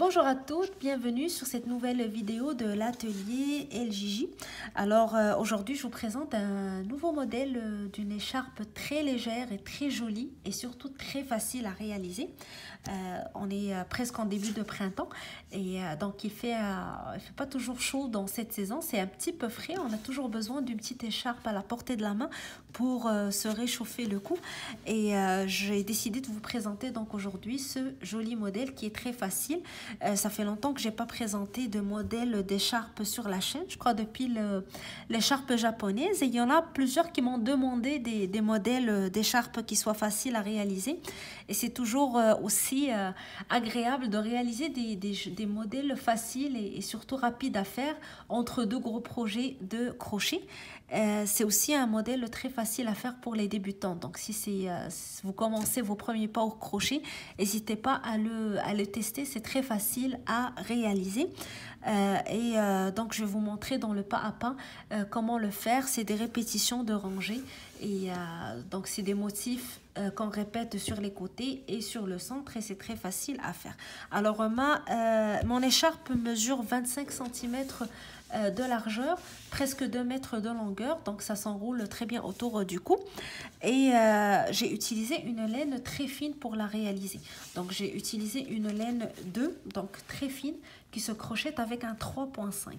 Bonjour à toutes, bienvenue sur cette nouvelle vidéo de l'atelier LJJ. Alors aujourd'hui je vous présente un nouveau modèle d'une écharpe très légère et très jolie et surtout très facile à réaliser. On est presque en début de printemps et donc il fait pas toujours chaud dans cette saison, c'est un petit peu frais, on a toujours besoin d'une petite écharpe à la portée de la main pour se réchauffer le cou et j'ai décidé de vous présenter donc aujourd'hui ce joli modèle qui est très facile. Ça fait longtemps que j'ai pas présenté de modèle d'écharpe sur la chaîne, je crois depuis l'écharpe japonaise, et il y en a plusieurs qui m'ont demandé des modèles d'écharpe qui soient faciles à réaliser, et c'est toujours aussi agréable de réaliser des modèles faciles et surtout rapides à faire entre deux gros projets de crochet. C'est aussi un modèle très facile à faire pour les débutants, donc si vous commencez vos premiers pas au crochet, n'hésitez pas à le tester, c'est très facile à réaliser. Donc je vais vous montrer dans le pas à pas comment le faire. C'est des répétitions de rangées et donc c'est des motifs qu'on répète sur les côtés et sur le centre, et c'est très facile à faire. Alors mon écharpe mesure 25 cm de largeur, presque 2 mètres de longueur, donc ça s'enroule très bien autour du cou, et j'ai utilisé une laine très fine pour la réaliser. Donc j'ai utilisé une laine 2, donc très fine, qui se crochette avec un 3,5.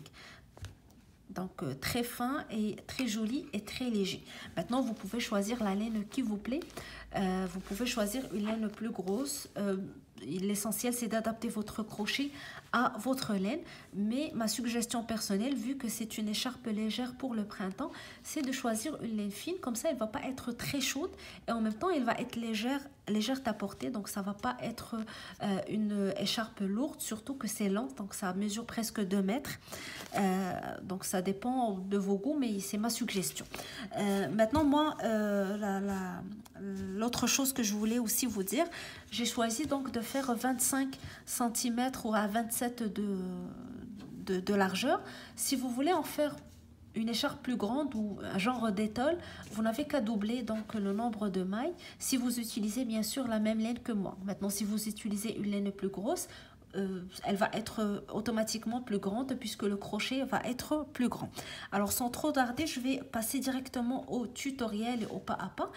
Donc très fin et très joli et très léger. Maintenant vous pouvez choisir la laine qui vous plaît. Vous pouvez choisir une laine plus grosse. L'essentiel c'est d'adapter votre crochet à votre laine, mais ma suggestion personnelle, vu que c'est une écharpe légère pour le printemps, c'est de choisir une laine fine, comme ça elle va pas être très chaude et en même temps elle va être légère à porter, donc ça va pas être une écharpe lourde, surtout que c'est long, donc ça mesure presque 2 mètres, donc ça dépend de vos goûts, mais c'est ma suggestion. Maintenant moi l'autre chose que je voulais aussi vous dire, j'ai choisi donc de faire 25 cm ou à 27 de largeur. Si vous voulez en faire une écharpe plus grande ou un genre d'étole, vous n'avez qu'à doubler donc le nombre de mailles si vous utilisez bien sûr la même laine que moi. Maintenant, si vous utilisez une laine plus grosse, elle va être automatiquement plus grande puisque le crochet va être plus grand. Alors sans trop tarder, je vais passer directement au tutoriel et au pas à pas.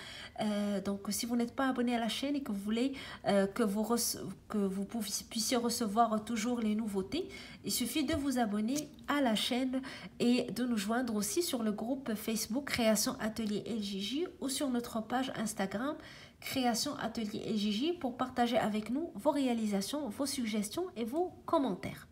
Donc si vous n'êtes pas abonné à la chaîne et que vous voulez que vous puissiez recevoir toujours les nouveautés, il suffit de vous abonner à la chaîne et de nous joindre aussi sur le groupe Facebook Création Atelier LJJ ou sur notre page Instagram Création Atelier LJJ pour partager avec nous vos réalisations, vos suggestions et vos commentaires.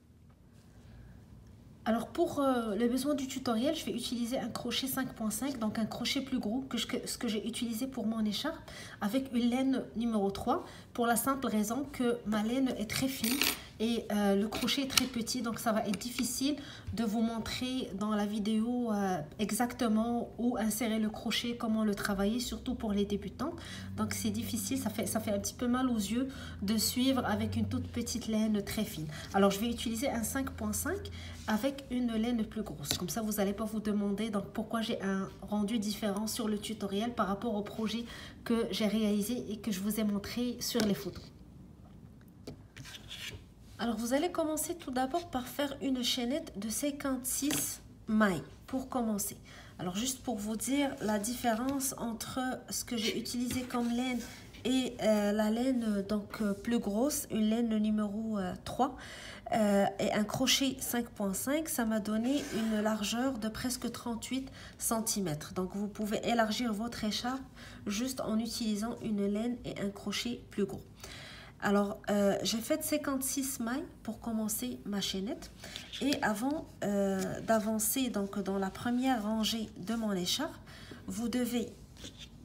Alors pour les besoins du tutoriel, je vais utiliser un crochet 5.5, donc un crochet plus gros que ce que j'ai utilisé pour mon écharpe, avec une laine numéro 3, pour la simple raison que ma laine est très fine et le crochet est très petit, donc ça va être difficile de vous montrer dans la vidéo exactement où insérer le crochet, comment le travailler, surtout pour les débutants. Donc c'est difficile, ça fait un petit peu mal aux yeux de suivre avec une toute petite laine très fine. Alors je vais utiliser un 5.5 avec une laine plus grosse, comme ça vous n'allez pas vous demander donc pourquoi j'ai un rendu différent sur le tutoriel par rapport au projet que j'ai réalisé et que je vous ai montré sur les photos. Alors vous allez commencer tout d'abord par faire une chaînette de 56 mailles pour commencer. Alors juste pour vous dire la différence entre ce que j'ai utilisé comme laine et la laine donc plus grosse, une laine numéro 3 et un crochet 5.5, ça m'a donné une largeur de presque 38 cm. Donc vous pouvez élargir votre écharpe juste en utilisant une laine et un crochet plus gros. Alors j'ai fait 56 mailles pour commencer ma chaînette, et avant d'avancer donc dans la première rangée de mon écharpe, vous devez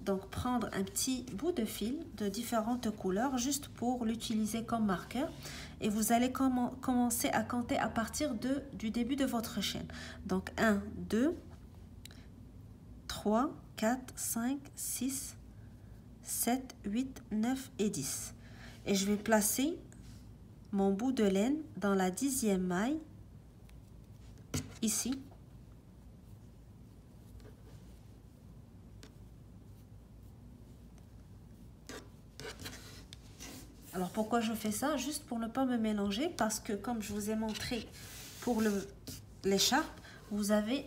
donc prendre un petit bout de fil de différentes couleurs juste pour l'utiliser comme marqueur, et vous allez commencer à compter à partir du début de votre chaîne. Donc 1, 2, 3, 4, 5, 6, 7, 8, 9 et 10. Et je vais placer mon bout de laine dans la 10e maille, ici. Alors pourquoi je fais ça? Juste pour ne pas me mélanger, parce que comme je vous ai montré pour l'écharpe, vous avez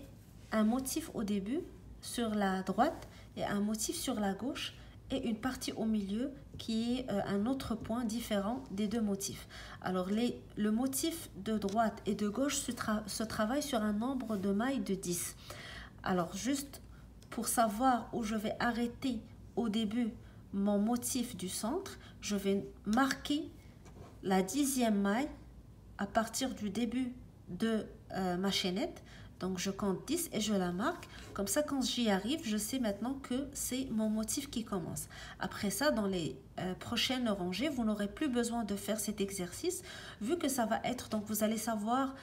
un motif au début sur la droite et un motif sur la gauche et une partie au milieu qui est un autre point différent des deux motifs. Alors le motif de droite et de gauche se travaille sur un nombre de mailles de 10. Alors juste pour savoir où je vais arrêter au début mon motif du centre, je vais marquer la 10e maille à partir du début de ma chaînette. Donc je compte 10 et je la marque. Comme ça, quand j'y arrive, je sais maintenant que c'est mon motif qui commence. Après ça, dans les prochaines rangées, vous n'aurez plus besoin de faire cet exercice, vu que ça va être, donc vous allez savoir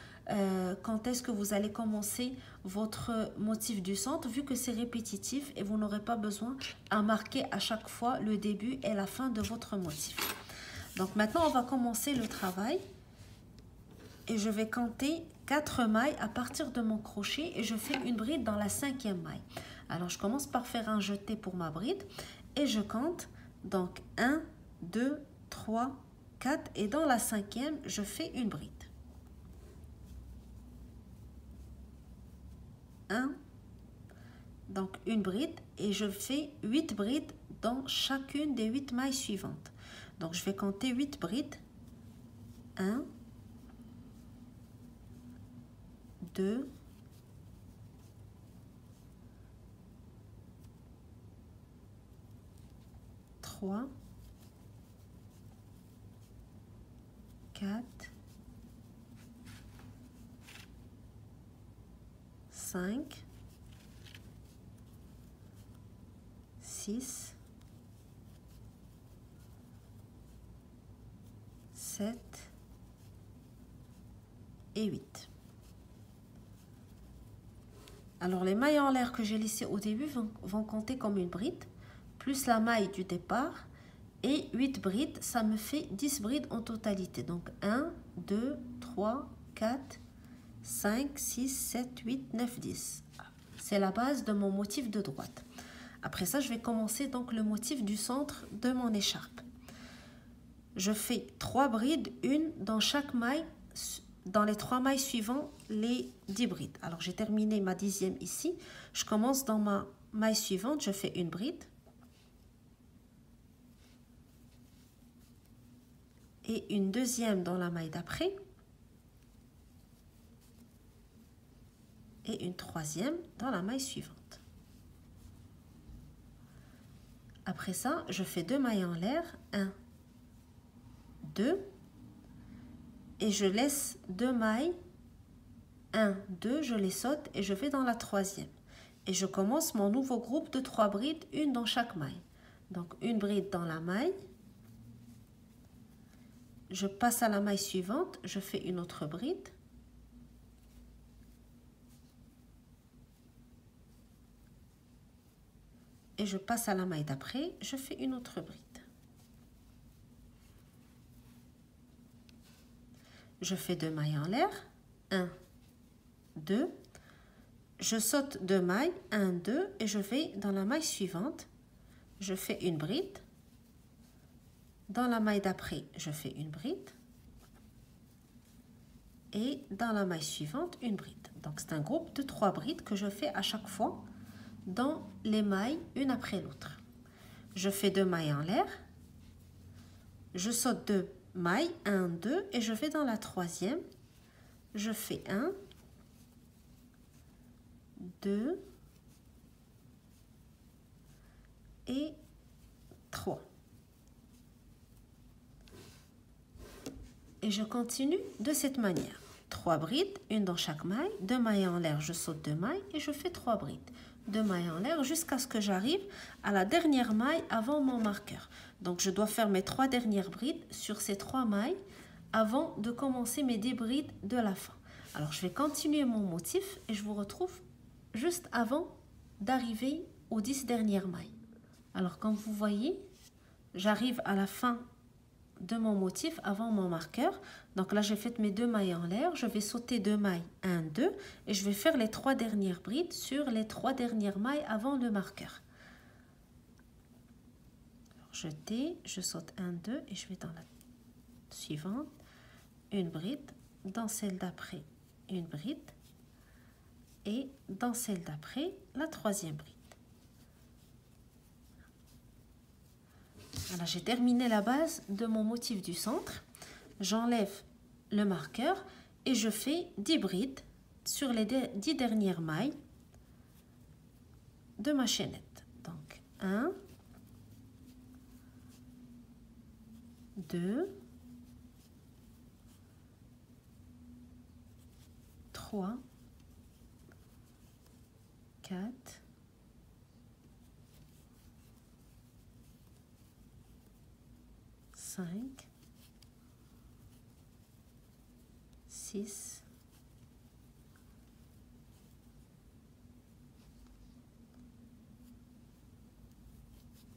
quand est-ce que vous allez commencer votre motif du centre, vu que c'est répétitif et vous n'aurez pas besoin à marquer à chaque fois le début et la fin de votre motif. Donc maintenant, on va commencer le travail. Et je vais compter 4 mailles à partir de mon crochet et je fais une bride dans la 5e maille. Alors je commence par faire un jeté pour ma bride et je compte donc 1, 2, 3, 4 et dans la 5e, je fais une bride. 1, donc une bride et je fais 8 brides dans chacune des 8 mailles suivantes. Donc je vais compter 8 brides. 1, 2, 3, 4, 5, 6, 7 et 8. Alors les mailles en l'air que j'ai laissées au début vont compter comme une bride, plus la maille du départ, et 8 brides, ça me fait 10 brides en totalité. Donc 1, 2, 3, 4, 5, 6, 7, 8, 9, 10. C'est la base de mon motif de droite. Après ça, je vais commencer donc le motif du centre de mon écharpe. Je fais 3 brides, une dans chaque maille. Dans les 3 mailles suivantes, les 10 brides. Alors, j'ai terminé ma 10e ici. Je commence dans ma maille suivante, je fais une bride. Et une deuxième dans la maille d'après. Et une troisième dans la maille suivante. Après ça, je fais 2 mailles en l'air. 1, 2. Et je laisse 2 mailles, 1, 2, je les saute et je vais dans la 3e. Et je commence mon nouveau groupe de 3 brides, une dans chaque maille. Donc une bride dans la maille, je passe à la maille suivante, je fais une autre bride. Et je passe à la maille d'après, je fais une autre bride. Je fais 2 mailles en l'air, 1, 2, je saute 2 mailles, 1, 2, et je vais dans la maille suivante, je fais une bride, dans la maille d'après, je fais une bride, et dans la maille suivante, une bride. Donc c'est un groupe de 3 brides que je fais à chaque fois dans les mailles, une après l'autre. Je fais 2 mailles en l'air, je saute 2 mailles, 1, 2, et je vais dans la 3e, je fais 1, 2 et 3. Et je continue de cette manière. 3 brides, une dans chaque maille, 2 mailles en l'air, je saute 2 mailles et je fais 3 brides. 2 mailles en l'air jusqu'à ce que j'arrive à la dernière maille avant mon marqueur. Donc je dois faire mes 3 dernières brides sur ces 3 mailles avant de commencer mes 10 brides de la fin. Alors je vais continuer mon motif et je vous retrouve juste avant d'arriver aux 10 dernières mailles. Alors comme vous voyez, j'arrive à la fin de mon motif avant mon marqueur. Donc là j'ai fait mes 2 mailles en l'air, je vais sauter 2 mailles, 1, 2 et je vais faire les 3 dernières brides sur les 3 dernières mailles avant le marqueur. Alors, jeter, je saute 1, 2 et je vais dans la suivante, une bride, dans celle d'après, une bride et dans celle d'après, la troisième bride. Voilà, j'ai terminé la base de mon motif du centre. J'enlève le marqueur et je fais 10 brides sur les 10 dernières mailles de ma chaînette. Donc 1, 2, 3, 4, 5, 6,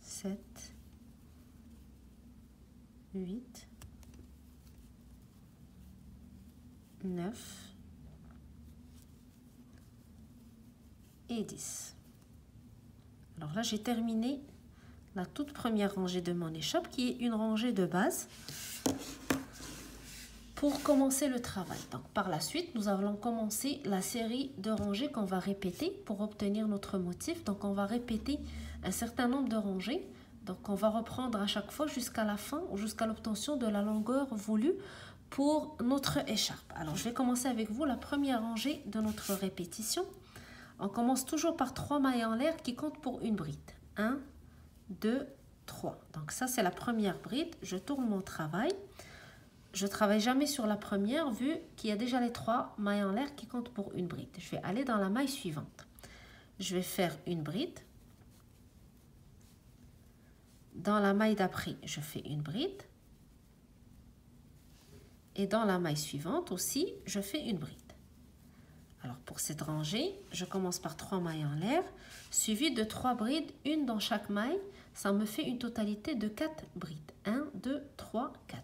7, 8, 9 et 10. Alors là, j'ai terminé la toute première rangée de mon écharpe qui est une rangée de base pour commencer le travail. Donc par la suite, nous allons commencer la série de rangées qu'on va répéter pour obtenir notre motif. Donc on va répéter un certain nombre de rangées. Donc on va reprendre à chaque fois jusqu'à la fin ou jusqu'à l'obtention de la longueur voulue pour notre écharpe. Alors je vais commencer avec vous la première rangée de notre répétition. On commence toujours par 3 mailles en l'air qui comptent pour une bride. 1, 2, 3. Donc ça c'est la première bride. Je tourne mon travail. Je ne travaille jamais sur la première vu qu'il y a déjà les 3 mailles en l'air qui comptent pour une bride. Je vais aller dans la maille suivante. Je vais faire une bride. Dans la maille d'après, je fais une bride. Et dans la maille suivante aussi, je fais une bride. Alors pour cette rangée, je commence par 3 mailles en l'air, suivi de 3 brides, une dans chaque maille. Ça me fait une totalité de 4 brides. 1, 2, 3, 4.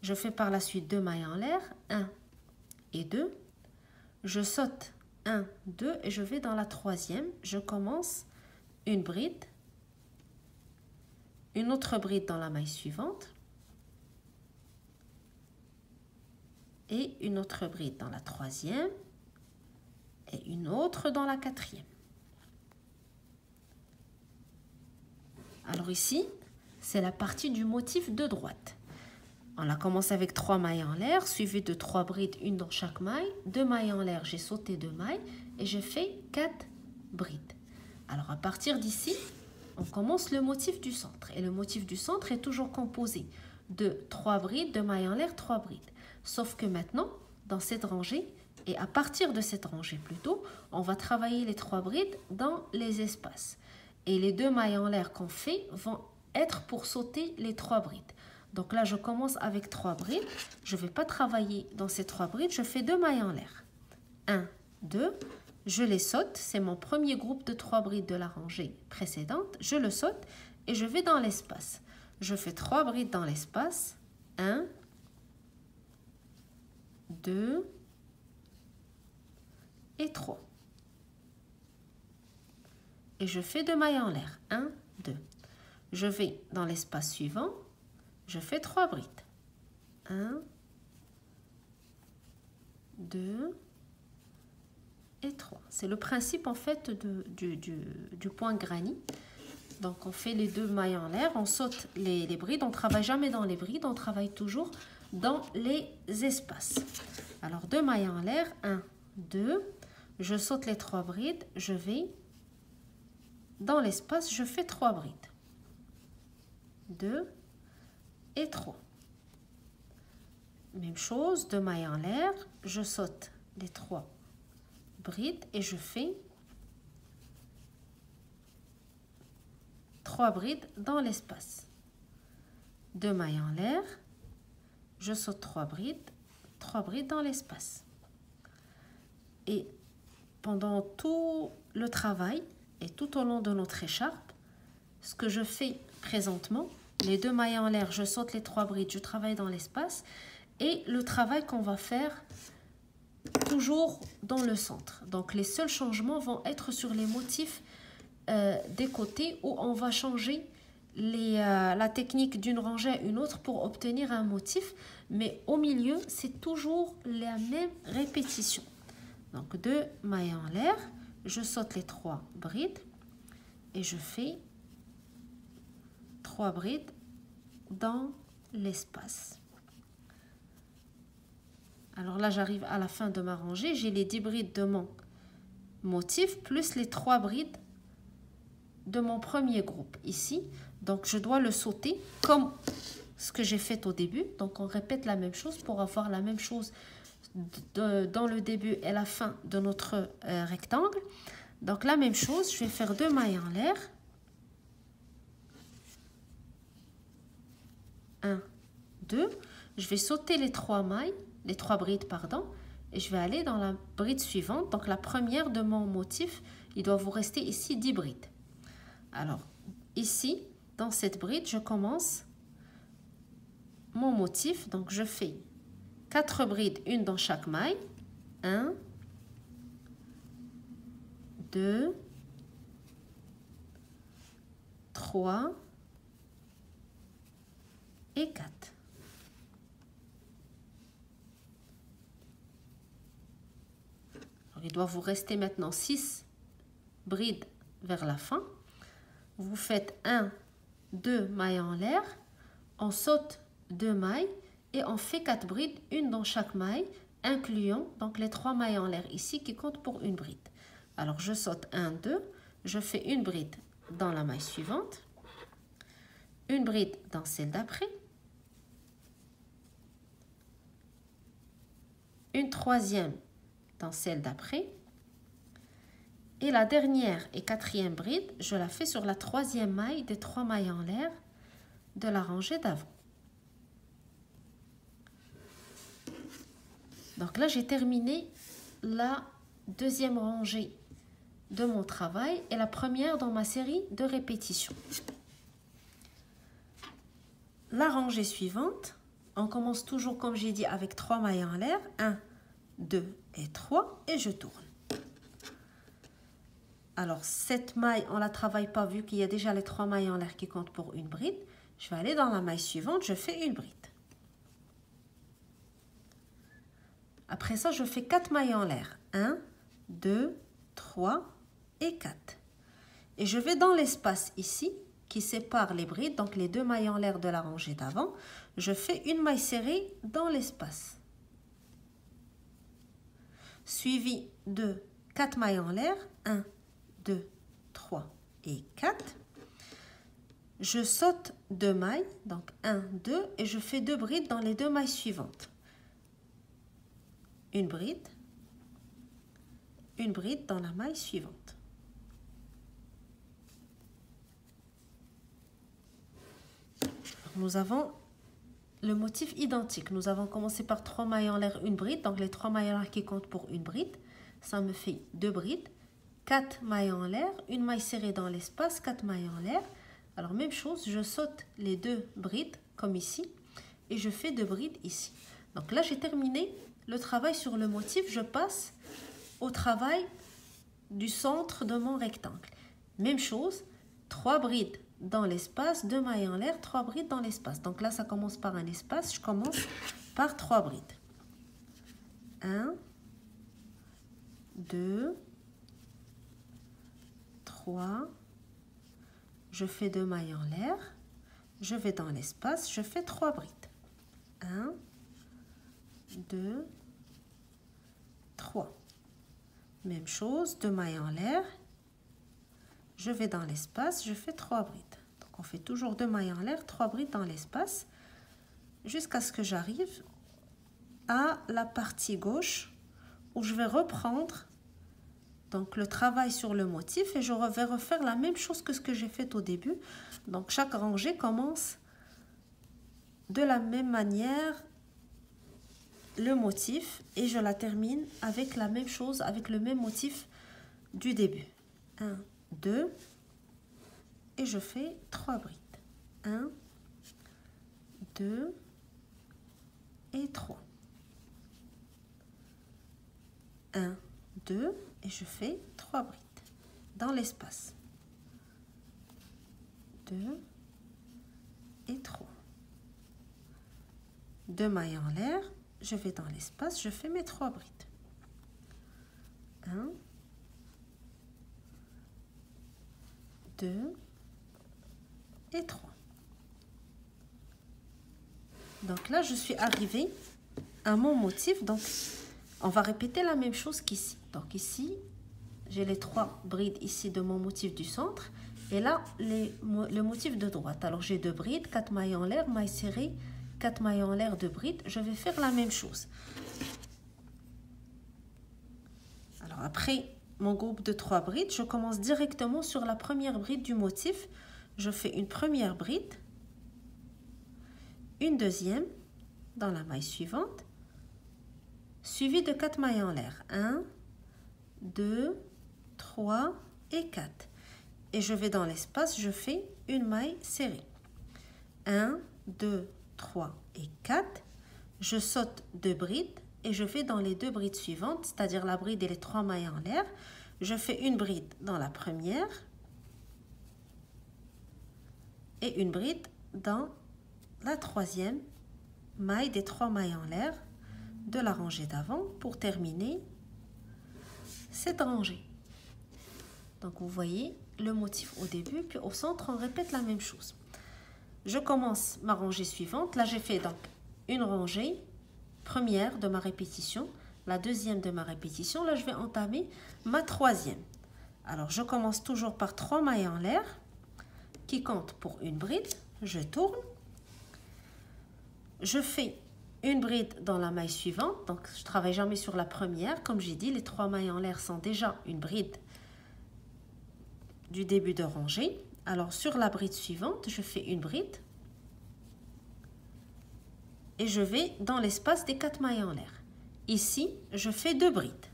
Je fais par la suite 2 mailles en l'air, 1 et 2. Je saute 1, 2 et je vais dans la troisième. Je commence une bride, une autre bride dans la maille suivante et une autre bride dans la troisième et une autre dans la quatrième. Alors ici, c'est la partie du motif de droite. On a commencé avec 3 mailles en l'air, suivi de 3 brides, une dans chaque maille. 2 mailles en l'air, j'ai sauté 2 mailles et j'ai fait 4 brides. Alors à partir d'ici, on commence le motif du centre. Et le motif du centre est toujours composé de 3 brides, 2 mailles en l'air, 3 brides. Sauf que maintenant, dans cette rangée, et à partir de cette rangée plutôt, on va travailler les 3 brides dans les espaces. Et les 2 mailles en l'air qu'on fait vont être pour sauter les 3 brides. Donc là, je commence avec 3 brides. Je ne vais pas travailler dans ces 3 brides. Je fais 2 mailles en l'air. 1, 2. Je les saute. C'est mon premier groupe de 3 brides de la rangée précédente. Je le saute et je vais dans l'espace. Je fais 3 brides dans l'espace. 1, 2 et 3. Et je fais 2 mailles en l'air. 1, 2. Je vais dans l'espace suivant. Je fais 3 brides. 1, 2 et 3. C'est le principe en fait du point granny. Donc on fait les 2 mailles en l'air, on saute les brides. On ne travaille jamais dans les brides, on travaille toujours dans les espaces. Alors 2 mailles en l'air, 1, 2. Je saute les 3 brides, je vais dans l'espace, je fais 3 brides. 2 et 3. Même chose, 2 mailles en l'air, je saute les 3 brides et je fais 3 brides dans l'espace. 2 mailles en l'air, je saute 3 brides dans l'espace. Et pendant tout le travail et tout au long de notre écharpe, ce que je fais présentement, les 2 mailles en l'air, je saute les 3 brides, je travaille dans l'espace. Et le travail qu'on va faire toujours dans le centre. Donc les seuls changements vont être sur les motifs des côtés où on va changer la technique d'une rangée à une autre pour obtenir un motif, mais au milieu, c'est toujours la même répétition. Donc 2 mailles en l'air, je saute les 3 brides et je fais 3 brides dans l'espace. Alors là, j'arrive à la fin de ma rangée, j'ai les 10 brides de mon motif plus les 3 brides de mon premier groupe ici. Donc je dois le sauter comme ce que j'ai fait au début. Donc on répète la même chose pour avoir la même chose dans le début et la fin de notre rectangle. Donc la même chose, je vais faire 2 mailles en l'air. 1, 2. Je vais sauter les 3 mailles, les 3 brides, pardon, et je vais aller dans la bride suivante. Donc la première de mon motif, il doit vous rester ici 10 brides. Alors ici, dans cette bride, je commence mon motif. Donc je fais 4 brides, une dans chaque maille. 1, 2, 3 et 4. Alors, il doit vous rester maintenant 6 brides vers la fin. Vous faites 1, 2 mailles en l'air, on saute 2 mailles et on fait 4 brides, une dans chaque maille, incluant donc les 3 mailles en l'air ici qui comptent pour une bride. Alors je saute 1, 2, je fais une bride dans la maille suivante, une bride dans celle d'après, une troisième dans celle d'après, et la dernière et quatrième bride, je la fais sur la troisième maille des 3 mailles en l'air de la rangée d'avant. Donc là, j'ai terminé la deuxième rangée de mon travail et la première dans ma série de répétitions. La rangée suivante, on commence toujours comme j'ai dit avec 3 mailles en l'air, 1, 2 et 3 et je tourne. Alors cette maille, on ne la travaille pas vu qu'il y a déjà les 3 mailles en l'air qui comptent pour une bride. Je vais aller dans la maille suivante, je fais une bride. Après ça, je fais 4 mailles en l'air. 1, 2, 3 et 4. Et je vais dans l'espace ici qui sépare les brides, donc les 2 mailles en l'air de la rangée d'avant. Je fais une maille serrée dans l'espace. Suivi de 4 mailles en l'air. 1, 2, 3 et 4. Je saute 2 mailles, donc 1, 2, et je fais 2 brides dans les 2 mailles suivantes. Une bride dans la maille suivante. Nous avons le motif identique. Nous avons commencé par 3 mailles en l'air, une bride, donc les 3 mailles en l'air qui comptent pour une bride. Ça me fait 2 brides, 4 mailles en l'air, une maille serrée dans l'espace, 4 mailles en l'air. Alors même chose, je saute les 2 brides comme ici et je fais 2 brides ici. Donc là, j'ai terminé le travail sur le motif. Je passe au travail du centre de mon rectangle. Même chose, 3 brides dans l'espace, 2 mailles en l'air, 3 brides dans l'espace. Donc là, ça commence par un espace. Je commence par 3 brides. 1, 2, 3. Je fais 2 mailles en l'air. Je vais dans l'espace. Je fais 3 brides. 1, 2, 3. Même chose, 2 mailles en l'air. Je vais dans l'espace, je fais 3 brides. Donc on fait toujours 2 mailles en l'air, 3 brides dans l'espace, jusqu'à ce que j'arrive à la partie gauche où je vais reprendre donc le travail sur le motif et je vais refaire la même chose que ce que j'ai fait au début. Donc chaque rangée commence de la même manière le motif et je la termine avec la même chose, avec le même motif du début. 1, 2 et je fais 3 brides. 1, 2 et 3. 1, 2 et je fais 3 brides dans l'espace. 2, et 3. 2 mailles en l'air, je vais dans l'espace, je fais mes 3 brides. 1, 2 et 3. Donc là, je suis arrivée à mon motif. Donc, on va répéter la même chose qu'ici. Donc ici, j'ai les 3 brides ici de mon motif du centre. Et là, le motif de droite. Alors, j'ai 2 brides, 4 mailles en l'air, mailles serrées, 4 mailles en l'air, 2 brides. Je vais faire la même chose. Alors, après mon groupe de 3 brides, je commence directement sur la première bride du motif. Je fais une première bride, une deuxième dans la maille suivante, suivie de 4 mailles en l'air. 1, 2, 3 et 4. Et je vais dans l'espace, je fais une maille serrée. 1, 2, 3 et 4. Je saute 2 brides et je vais dans les 2 brides suivantes, c'est-à-dire la bride et les 3 mailles en l'air. Je fais une bride dans la première et une bride dans la troisième maille des 3 mailles en l'air de la rangée d'avant pour terminer cette rangée. Donc vous voyez le motif au début, puis au centre on répète la même chose. Je commence ma rangée suivante. Là j'ai fait donc une rangée première de ma répétition, la deuxième de ma répétition. Là je vais entamer ma troisième. Alors je commence toujours par 3 mailles en l'air qui comptent pour une bride. Je tourne, je fais une bride dans la maille suivante. Donc je travaille jamais sur la première. Comme j'ai dit, les 3 mailles en l'air sont déjà une bride du début de rangée. Alors sur la bride suivante, je fais une bride et je vais dans l'espace des 4 mailles en l'air. Ici, je fais 2 brides.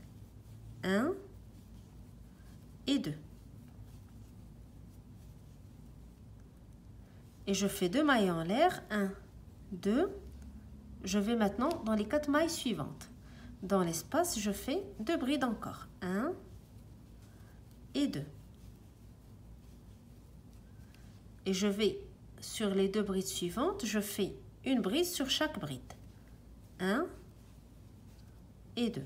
1 et 2. Et je fais 2 mailles en l'air. 1, 2. Je vais maintenant dans les 4 mailles suivantes. Dans l'espace, je fais 2 brides encore. 1 et 2. Et je vais sur les 2 brides suivantes, je fais une bride sur chaque bride. 1 et 2.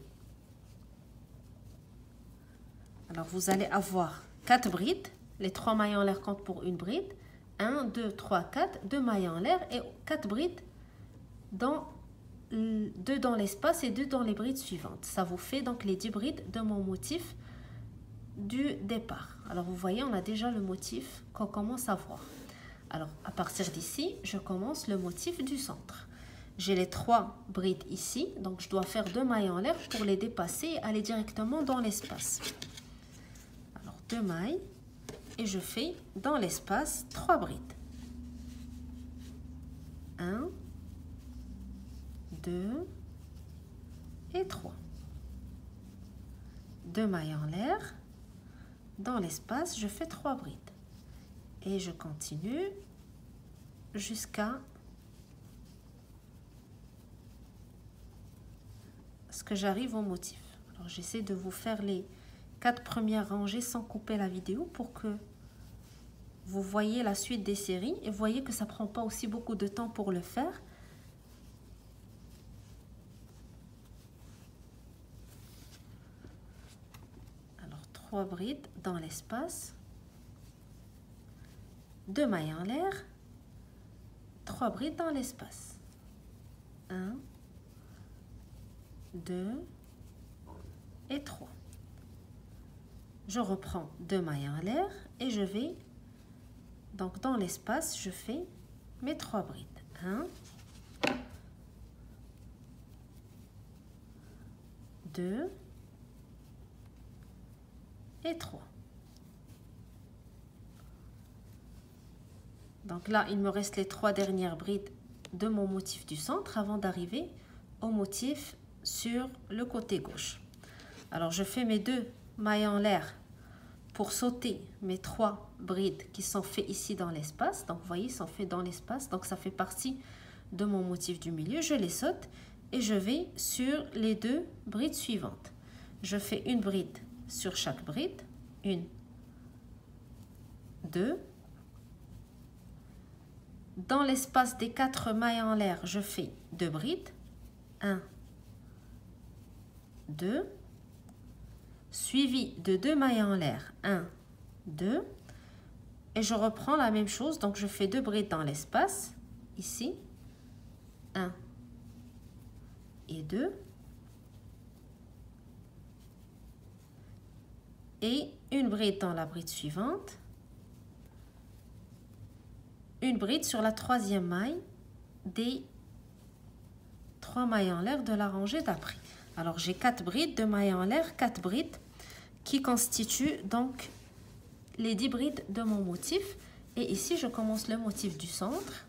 Alors vous allez avoir 4 brides. Les 3 mailles en l'air comptent pour une bride. 1, 2, 3, 4. 2 mailles en l'air et 4 brides. 2 dans l'espace et 2 dans les brides suivantes. Ça vous fait donc les 10 brides de mon motif du départ. Alors vous voyez, on a déjà le motif qu'on commence à voir. Alors à partir d'ici, je commence le motif du centre. J'ai les 3 brides ici, donc je dois faire 2 mailles en l'air pour les dépasser et aller directement dans l'espace. Alors 2 mailles et je fais dans l'espace 3 brides. 1, 2 et 3. 2 mailles en l'air. Dans l'espace, je fais 3 brides. Et je continue jusqu'à ce que j'arrive au motif. Alors j'essaie de vous faire les 4 premières rangées sans couper la vidéo pour que vous voyez la suite des séries et voyez que ça ne prend pas aussi beaucoup de temps pour le faire. Alors 3 brides dans l'espace, 2 mailles en l'air, 3 brides dans l'espace. 1, 2 et 3. Je reprends 2 mailles en l'air et je vais donc dans l'espace, je fais mes 3 brides. 1, 2 et 3. Donc là, il me reste les 3 dernières brides de mon motif du centre avant d'arriver au motif sur le côté gauche. Alors, je fais mes 2 mailles en l'air pour sauter mes 3 brides qui sont faites ici dans l'espace. Donc, vous voyez, ils sont faits dans l'espace. Donc, ça fait partie de mon motif du milieu. Je les saute et je vais sur les 2 brides suivantes. Je fais une bride sur chaque bride. 1, 2. Dans l'espace des 4 mailles en l'air, je fais 2 brides. 1, 2, suivi de 2 mailles en l'air. 1, 2. Et je reprends la même chose, donc je fais 2 brides dans l'espace, ici. 1 et 2. Et une bride dans la bride suivante. Une bride sur la 3e maille des 3 mailles en l'air de la rangée d'après. Alors j'ai 4 brides, 2 mailles en l'air, 4 brides qui constituent donc les 10 brides de mon motif. Et ici je commence le motif du centre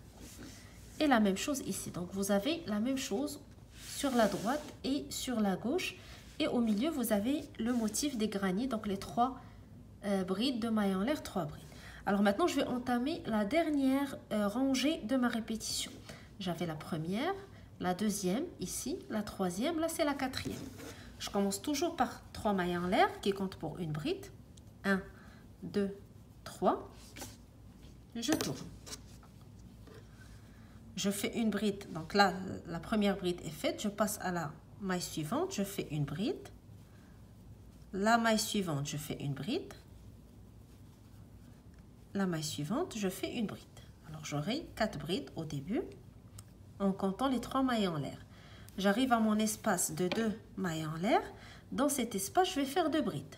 et la même chose ici. Donc vous avez la même chose sur la droite et sur la gauche. Et au milieu, vous avez le motif des granits, donc les 3 brides de mailles en l'air, 3 brides. Alors maintenant, je vais entamer la dernière rangée de ma répétition. J'avais la première, la deuxième, ici, la troisième, là c'est la quatrième. Je commence toujours par 3 mailles en l'air qui comptent pour une bride. 1, 2, 3. Je tourne. Je fais une bride, donc là, la première bride est faite, je passe à la maille suivante, je fais une bride. La maille suivante, je fais une bride. La maille suivante, je fais une bride. Alors j'aurai 4 brides au début en comptant les 3 mailles en l'air. J'arrive à mon espace de 2 mailles en l'air. Dans cet espace, je vais faire 2 brides.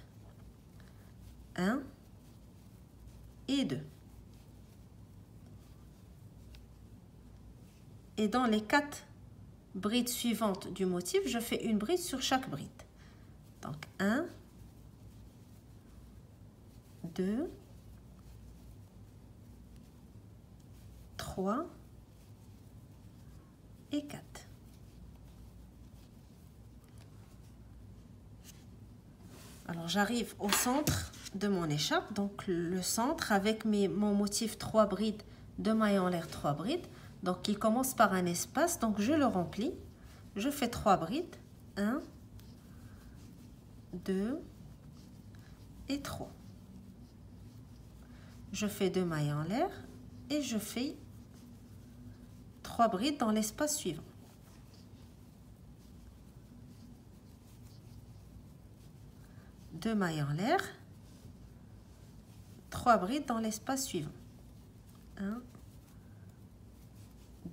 1 et 2. Et dans les 4 bride suivante du motif, je fais une bride sur chaque bride. Donc 1, 2, 3 et 4. Alors j'arrive au centre de mon écharpe, donc le centre avec mon motif 3 brides, 2 mailles en l'air, 3 brides. Donc, il commence par un espace, donc je le remplis. Je fais 3 brides. 1, 2 et 3. Je fais 2 mailles en l'air et je fais 3 brides dans l'espace suivant. Deux mailles en l'air, 3 brides dans l'espace suivant. 1,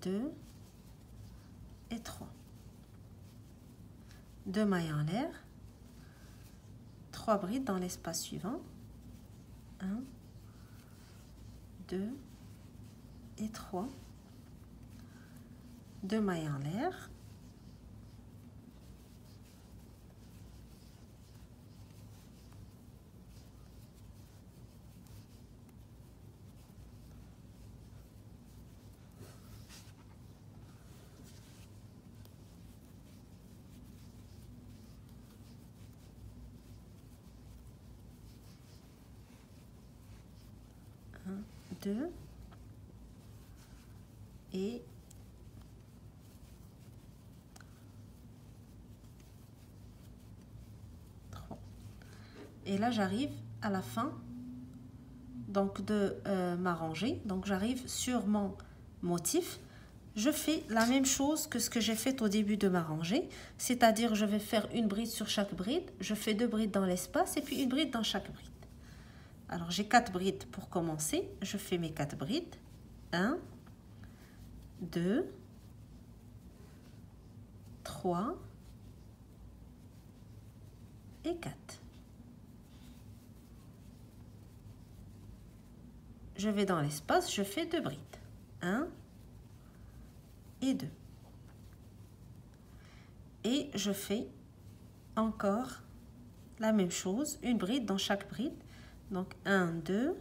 2 et 3. 2 mailles en l'air, 3 brides dans l'espace suivant. 1, 2 et 3. 2 mailles en l'air. Deux et 3. Et là j'arrive à la fin donc de ma rangée. Donc j'arrive sur mon motif. Je fais la même chose que ce que j'ai fait au début de ma rangée, c'est-à-dire je vais faire une bride sur chaque bride, je fais 2 brides dans l'espace et puis une bride dans chaque bride. Alors, j'ai 4 brides pour commencer. Je fais mes 4 brides. 1, 2, 3 et 4. Je vais dans l'espace, je fais 2 brides. 1 et 2. Et je fais encore la même chose, une bride dans chaque bride. Donc 1, 2,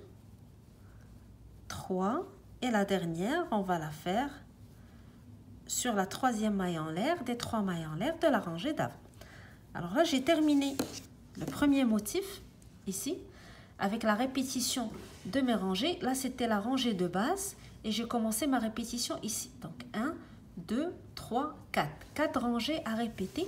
3 et la dernière, on va la faire sur la 3e maille en l'air des 3 mailles en l'air de la rangée d'avant. Alors là, j'ai terminé le premier motif ici avec la répétition de mes rangées. Là, c'était la rangée de base et j'ai commencé ma répétition ici. Donc 1, 2, 3, 4. 4 rangées à répéter.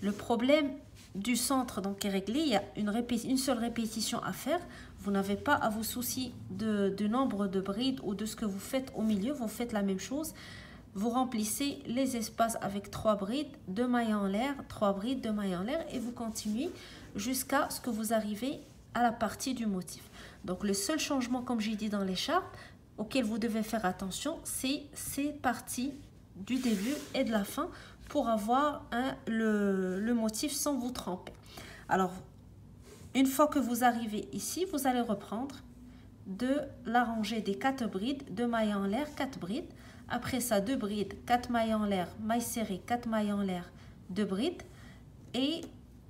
Le problème du centre donc est réglé, il y a une seule répétition à faire. Vous n'avez pas à vous soucier du nombre de brides ou de ce que vous faites au milieu. Vous faites la même chose. Vous remplissez les espaces avec 3 brides, 2 mailles en l'air, 3 brides, 2 mailles en l'air et vous continuez jusqu'à ce que vous arrivez à la partie du motif. Donc le seul changement, comme j'ai dit dans l'écharpe, auquel vous devez faire attention, c'est ces parties du début et de la fin pour avoir le motif sans vous tromper. Alors, une fois que vous arrivez ici, vous allez reprendre de la rangée des 4 brides, 2 mailles en l'air, 4 brides. Après ça, 2 brides, 4 mailles en l'air, mailles serrées, 4 mailles en l'air, 2 brides. Et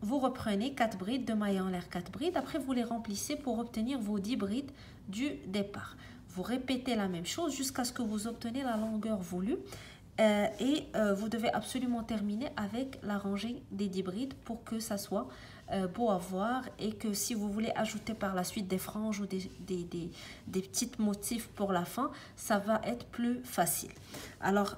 vous reprenez 4 brides, 2 mailles en l'air, 4 brides. Après, vous les remplissez pour obtenir vos 10 brides du départ. Vous répétez la même chose jusqu'à ce que vous obtenez la longueur voulue. Vous devez absolument terminer avec la rangée des 10 brides pour que ça soit beau à voir et que si vous voulez ajouter par la suite des franges ou des petits motifs pour la fin, ça va être plus facile. Alors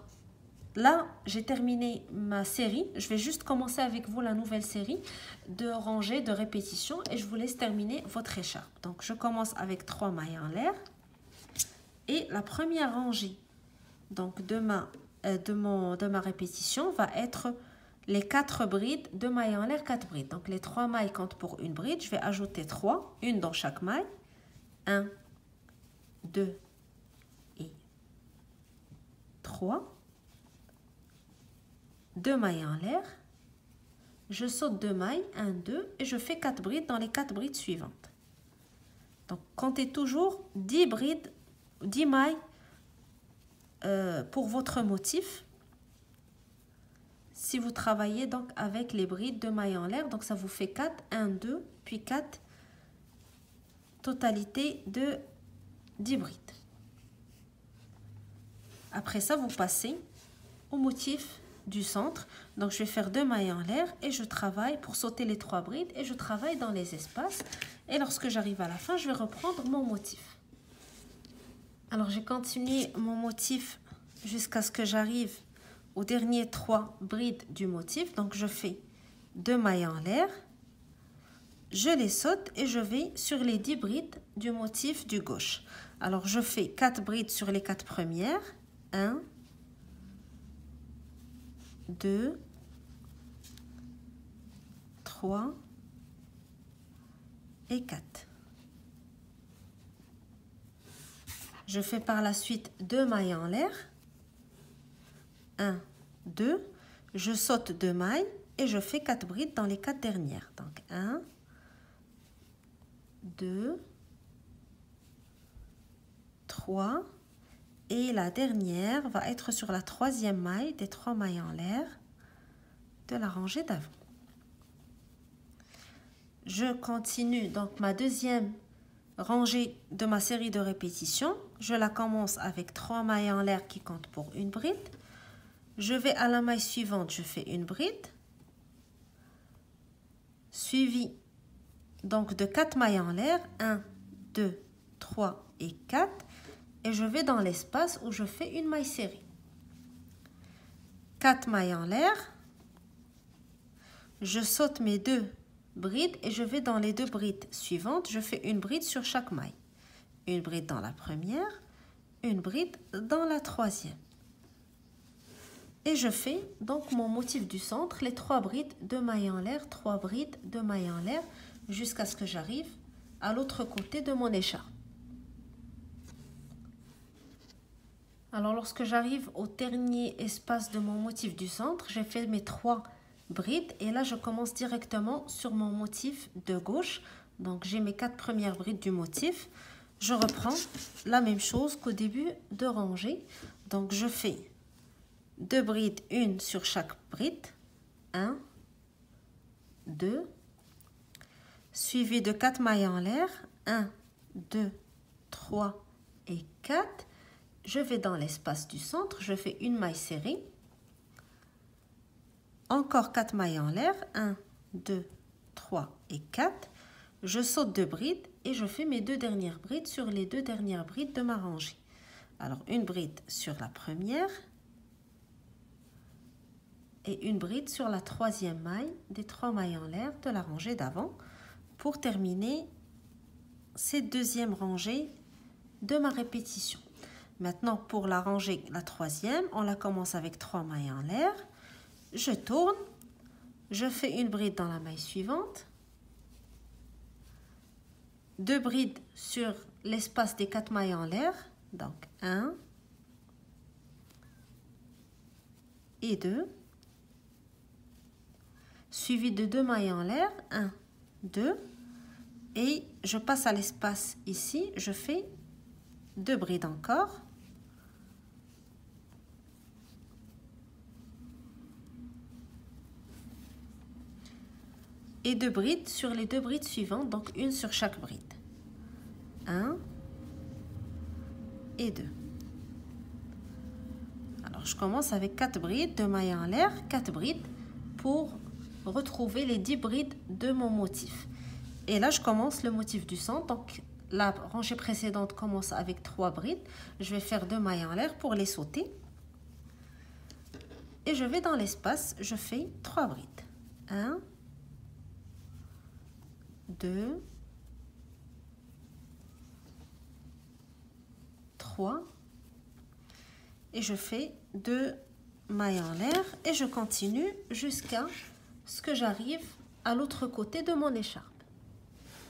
là, j'ai terminé ma série. Je vais juste commencer avec vous la nouvelle série de rangées, de répétitions et je vous laisse terminer votre écharpe. Donc je commence avec 3 mailles en l'air et la première rangée donc de ma répétition va être les 4 brides, 2 mailles en l'air, 4 brides. Donc les 3 mailles comptent pour une bride. Je vais ajouter 3, une dans chaque maille. 1, 2 et 3. 2 mailles en l'air. Je saute 2 mailles, 1, 2 et je fais 4 brides dans les 4 brides suivantes. Donc comptez toujours 10 brides, 10 mailles pour votre motif. Si vous travaillez donc avec les brides de mailles en l'air, donc ça vous fait 4, 1, 2, puis 4, totalité de 10 brides. Après ça, vous passez au motif du centre. Donc je vais faire 2 mailles en l'air et je travaille pour sauter les 3 brides et je travaille dans les espaces. Et lorsque j'arrive à la fin, je vais reprendre mon motif. Alors j'ai continué mon motif jusqu'à ce que j'arrive aux derniers 3 brides du motif. Donc je fais 2 mailles en l'air, je les saute et je vais sur les 10 brides du motif du gauche. Alors je fais 4 brides sur les 4 premières, 1, 2, 3 et 4. Je fais par la suite 2 mailles en l'air, 1, 2, je saute 2 mailles et je fais 4 brides dans les 4 dernières. Donc 1, 2, 3 et la dernière va être sur la 3e maille des 3 mailles en l'air de la rangée d'avant. Je continue donc ma deuxième rangée de ma série de répétitions. Je la commence avec 3 mailles en l'air qui comptent pour une bride. Je vais à la maille suivante, je fais une bride, suivi donc de 4 mailles en l'air, 1, 2, 3 et 4, et je vais dans l'espace où je fais une maille serrée. 4 mailles en l'air, je saute mes 2 brides et je vais dans les 2 brides suivantes, je fais une bride sur chaque maille. Une bride dans la première, une bride dans la 3e. Et je fais donc mon motif du centre, les 3 brides, 2 mailles en l'air, 3 brides, 2 mailles en l'air, jusqu'à ce que j'arrive à l'autre côté de mon écharpe. Alors lorsque j'arrive au dernier espace de mon motif du centre, j'ai fait mes 3 brides et là je commence directement sur mon motif de gauche. Donc j'ai mes 4 premières brides du motif. Je reprends la même chose qu'au début de rangée. Donc je fais 2 brides, une sur chaque bride, 1, 2, suivi de 4 mailles en l'air, 1, 2, 3 et 4. Je vais dans l'espace du centre, je fais une maille serrée, encore 4 mailles en l'air, 1, 2, 3 et 4. Je saute 2 brides et je fais mes 2 dernières brides sur les 2 dernières brides de ma rangée. Alors une bride sur la première et une bride sur la 3e maille des 3 mailles en l'air de la rangée d'avant pour terminer cette deuxième rangée de ma répétition. Maintenant, pour la rangée, la troisième, on la commence avec 3 mailles en l'air. Je tourne, je fais une bride dans la maille suivante, 2 brides sur l'espace des 4 mailles en l'air, donc 1 et 2, suivi de 2 mailles en l'air, 1, 2, et je passe à l'espace ici, je fais 2 brides encore, et 2 brides sur les 2 brides suivantes, donc une sur chaque bride. 1 et 2. Alors, je commence avec 4 brides, 2 mailles en l'air, 4 brides pour retrouver les 10 brides de mon motif. Et là, je commence le motif du centre. Donc, la rangée précédente commence avec 3 brides. Je vais faire 2 mailles en l'air pour les sauter. Et je vais dans l'espace, je fais 3 brides. 1, 2, 3, et je fais 2 mailles en l'air et je continue jusqu'à ce que j'arrive à l'autre côté de mon écharpe.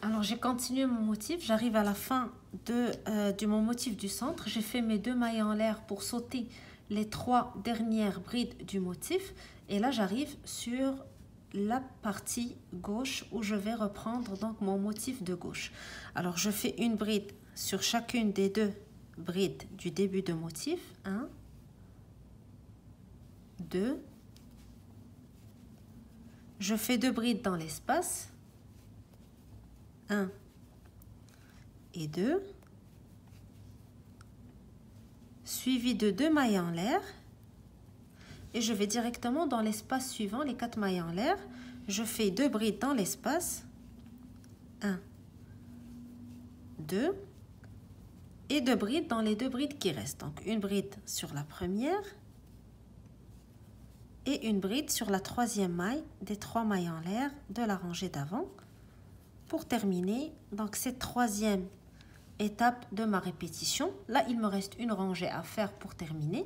Alors j'ai continué mon motif, j'arrive à la fin de mon motif du centre, j'ai fait mes 2 mailles en l'air pour sauter les 3 dernières brides du motif et là j'arrive sur la partie gauche où je vais reprendre donc mon motif de gauche. Alors je fais une bride sur chacune des 2 brides du début de motif, 1, 2, je fais 2 brides dans l'espace, 1 et 2, suivi de 2 mailles en l'air. Et je vais directement dans l'espace suivant, les 4 mailles en l'air. Je fais 2 brides dans l'espace. 1, 2. Et 2 brides dans les 2 brides qui restent. Donc une bride sur la première. Et une bride sur la troisième maille des 3 mailles en l'air de la rangée d'avant. Pour terminer, donc cette troisième étape de ma répétition. Là, il me reste une rangée à faire pour terminer.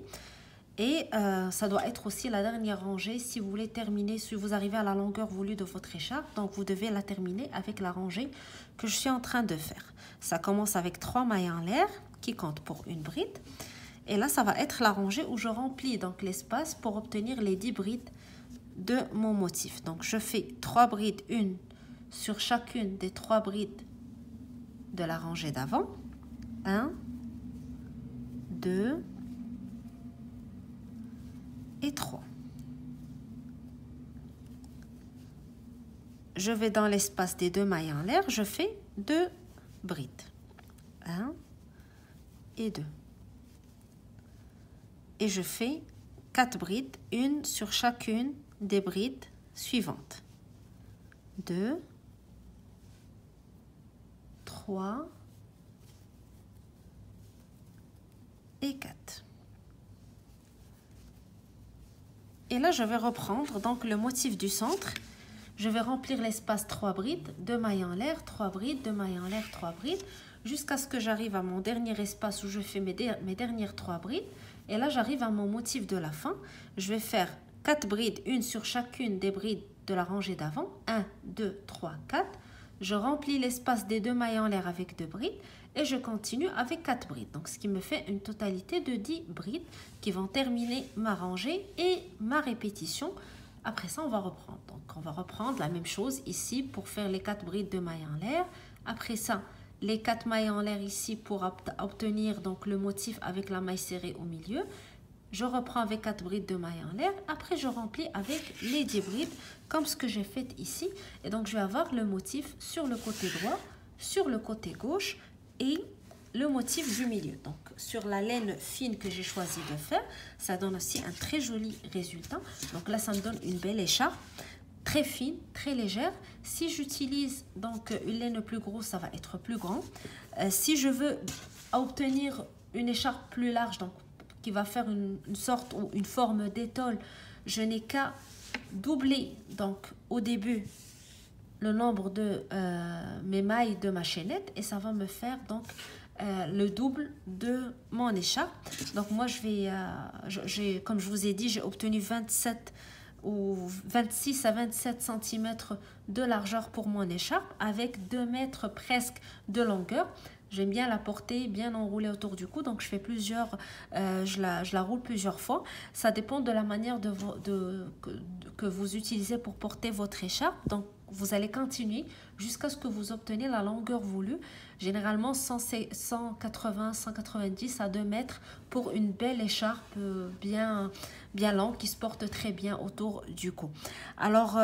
Et ça doit être aussi la dernière rangée si vous voulez terminer, si vous arrivez à la longueur voulue de votre écharpe. Donc, vous devez la terminer avec la rangée que je suis en train de faire. Ça commence avec 3 mailles en l'air qui comptent pour une bride. Et là, ça va être la rangée où je remplis donc l'espace pour obtenir les 10 brides de mon motif. Donc, je fais 3 brides, une sur chacune des 3 brides de la rangée d'avant. 1, 2, et 3. Je vais dans l'espace des 2 mailles en l'air, je fais 2 brides. 1 et 2. Et je fais 4 brides, une sur chacune des brides suivantes. 2, 3 et 4. Et là, je vais reprendre donc le motif du centre. Je vais remplir l'espace 3 brides, 2 mailles en l'air, 3 brides, 2 mailles en l'air, 3 brides, jusqu'à ce que j'arrive à mon dernier espace où je fais mes dernières 3 brides. Et là, j'arrive à mon motif de la fin. Je vais faire 4 brides, une sur chacune des brides de la rangée d'avant. 1, 2, 3, 4. Je remplis l'espace des 2 mailles en l'air avec 2 brides. Et je continue avec 4 brides. Donc, ce qui me fait une totalité de 10 brides qui vont terminer ma rangée et ma répétition. Après ça, on va reprendre. Donc, on va reprendre la même chose ici pour faire les 4 brides de mailles en l'air. Après ça, les 4 mailles en l'air ici pour obtenir donc le motif avec la maille serrée au milieu. Je reprends avec 4 brides de mailles en l'air. Après, je remplis avec les 10 brides comme ce que j'ai fait ici. Et donc, je vais avoir le motif sur le côté droit, sur le côté gauche et le motif du milieu. Donc, sur la laine fine que j'ai choisi de faire, ça donne aussi un très joli résultat. Donc là, ça me donne une belle écharpe, très fine, très légère. Si j'utilise donc une laine plus grosse, ça va être plus grand. Si je veux obtenir une écharpe plus large, donc qui va faire une sorte ou une forme d'étole, je n'ai qu'à doubler donc au début le nombre de mes mailles de ma chaînette et ça va me faire donc le double de mon écharpe. Donc moi je vais, comme je vous ai dit, j'ai obtenu 27 ou 26 à 27 cm de largeur pour mon écharpe avec 2 mètres presque de longueur. J'aime bien la porter bien enroulée autour du cou, donc je fais je la roule plusieurs fois. Ça dépend de la manière que vous utilisez pour porter votre écharpe. Donc vous allez continuer jusqu'à ce que vous obteniez la longueur voulue. Généralement 180-190 à 2 mètres pour une belle écharpe bien longue qui se porte très bien autour du cou. Alors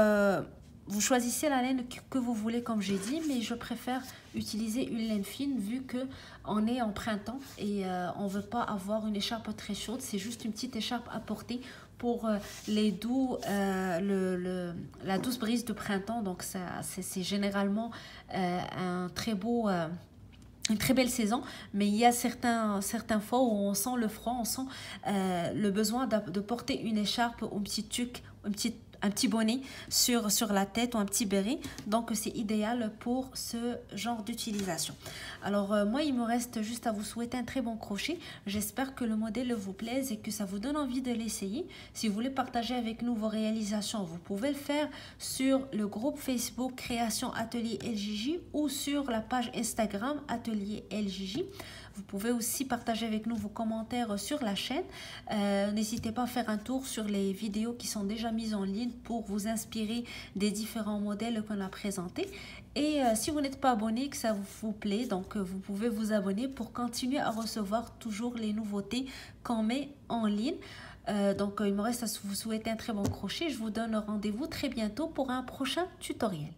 vous choisissez la laine que vous voulez comme j'ai dit, mais je préfère utiliser une laine fine vu que on est en printemps et on veut pas avoir une écharpe très chaude. C'est juste une petite écharpe à porter pour la douce brise de printemps. Donc c'est généralement un très beau une très belle saison, mais il y a certains fois où on sent le froid, on sent le besoin de porter une écharpe ou un petit tuque, un petit bonnet sur la tête ou un petit béret. Donc c'est idéal pour ce genre d'utilisation. Alors moi il me reste juste à vous souhaiter un très bon crochet. J'espère que le modèle vous plaise et que ça vous donne envie de l'essayer. Si vous voulez partager avec nous vos réalisations, vous pouvez le faire sur le groupe Facebook Création Atelier LJJ ou sur la page Instagram Atelier LJJ. Vous pouvez aussi partager avec nous vos commentaires sur la chaîne. N'hésitez pas à faire un tour sur les vidéos qui sont déjà mises en ligne pour vous inspirer des différents modèles qu'on a présentés. Et si vous n'êtes pas abonné, que ça vous plaît, donc vous pouvez vous abonner pour continuer à recevoir toujours les nouveautés qu'on met en ligne. Donc il me reste à vous souhaiter un très bon crochet. Je vous donne rendez-vous très bientôt pour un prochain tutoriel.